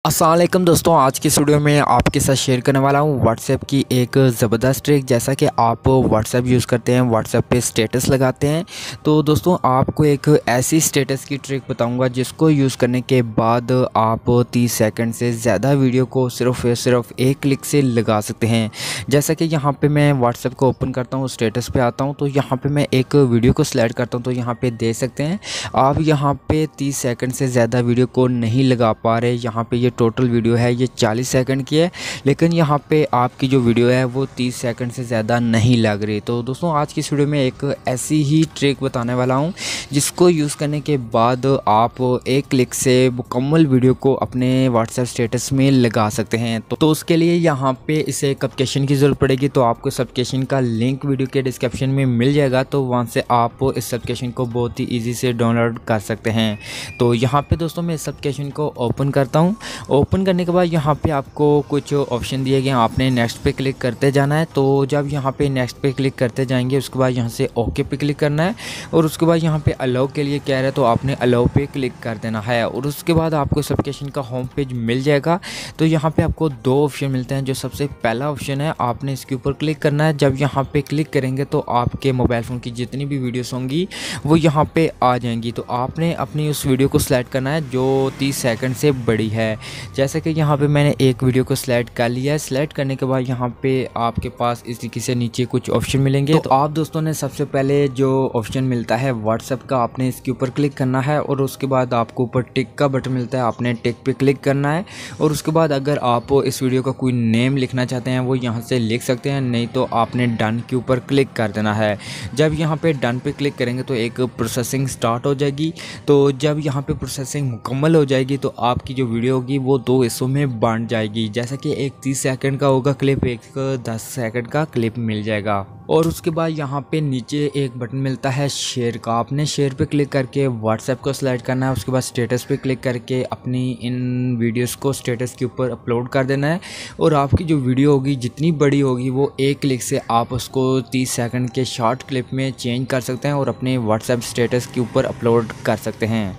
अस्सलाम वालेकुम दोस्तों, आज की इस वीडियो में आपके साथ शेयर करने वाला हूँ व्हाट्सएप की एक ज़बरदस्त ट्रिक। जैसा कि आप व्हाट्सएप यूज़ करते हैं, व्हाट्सएप पे स्टेटस लगाते हैं, तो दोस्तों आपको एक ऐसी स्टेटस की ट्रिक बताऊँगा जिसको यूज़ करने के बाद आप 30 सेकंड से ज़्यादा वीडियो को सिर्फ एक क्लिक से लगा सकते हैं। जैसा कि यहाँ पर मैं व्हाट्सएप को ओपन करता हूँ, स्टेटस पर आता हूँ, तो यहाँ पर मैं एक वीडियो को सिलेक्ट करता हूँ। तो यहाँ पर देख सकते हैं आप, यहाँ पर 30 सेकेंड से ज़्यादा वीडियो को नहीं लगा पा रहे। यहाँ पर टोटल वीडियो है ये 40 सेकंड की है, लेकिन यहाँ पे आपकी जो वीडियो है वो 30 सेकंड से ज़्यादा नहीं लग रही। तो दोस्तों आज की इस वीडियो में एक ऐसी ही ट्रिक बताने वाला हूँ जिसको यूज़ करने के बाद आप एक क्लिक से मुकम्मल वीडियो को अपने व्हाट्सएप स्टेटस में लगा सकते हैं। तो उसके लिए यहाँ पे इसे एक एप्लीकेशन की ज़रूरत पड़ेगी। तो आपको इस एप्लीकेशन का लिंक वीडियो के डिस्क्रिप्शन में मिल जाएगा, तो वहाँ से आप इस एप्लीकेशन को बहुत ही ईजी से डाउनलोड कर सकते हैं। तो यहाँ पे दोस्तों मैं इस एप्लीकेशन को ओपन करता हूँ। ओपन करने के बाद यहाँ पे आपको कुछ ऑप्शन दिए गए हैं, आपने नेक्स्ट पे क्लिक करते जाना है। तो जब यहाँ पे नेक्स्ट पे क्लिक करते जाएंगे उसके बाद यहाँ से ओके पे क्लिक करना है, और उसके बाद यहाँ पे अलाउ के लिए कह रहा है तो आपने अलाउ पे क्लिक कर देना है। और उसके बाद आपको इस एप्लीकेशन का होम पेज मिल जाएगा। तो यहाँ पे आपको दो ऑप्शन मिलते हैं। जो सबसे पहला ऑप्शन है, आपने इसके ऊपर क्लिक करना है। जब यहाँ पे क्लिक करेंगे तो आपके मोबाइल फ़ोन की जितनी भी वीडियोस होंगी वो यहाँ पे आ जाएंगी। तो आपने अपनी उस वीडियो को सिलेक्ट करना है जो 30 सेकंड से बड़ी है। जैसे कि यहाँ पे मैंने एक वीडियो को सिलेक्ट कर लिया है। सिलेक्ट करने के बाद यहाँ पे आपके पास इस तरीके से नीचे कुछ ऑप्शन मिलेंगे। तो आप दोस्तों ने सबसे पहले जो ऑप्शन मिलता है व्हाट्सएप का, आपने इसके ऊपर क्लिक करना है, और उसके बाद आपको ऊपर टिक का बटन मिलता है, आपने टिक पे क्लिक करना है। और उसके बाद अगर आप इस वीडियो का कोई नेम लिखना चाहते हैं वो यहाँ से लिख सकते हैं, नहीं तो आपने डन के ऊपर क्लिक कर देना है। जब यहाँ पे डन पे क्लिक करेंगे तो एक प्रोसेसिंग स्टार्ट हो जाएगी। तो जब यहाँ पे प्रोसेसिंग मुकम्मल हो जाएगी तो आपकी जो वीडियो होगी वो दो हिस्सों में बांट जाएगी। जैसा कि एक 30 सेकंड का होगा क्लिप, एक 10 सेकंड का क्लिप मिल जाएगा। और उसके बाद यहाँ पे नीचे एक बटन मिलता है शेयर का, आपने शेयर पे क्लिक करके व्हाट्सएप को सिलेक्ट करना है। उसके बाद स्टेटस पे क्लिक करके अपनी इन वीडियोस को स्टेटस के ऊपर अपलोड कर देना है। और आपकी जो वीडियो होगी जितनी बड़ी होगी वो एक क्लिक से आप उसको 30 सेकंड के शॉर्ट क्लिप में चेंज कर सकते हैं और अपने व्हाट्सएप स्टेटस के ऊपर अपलोड कर सकते हैं।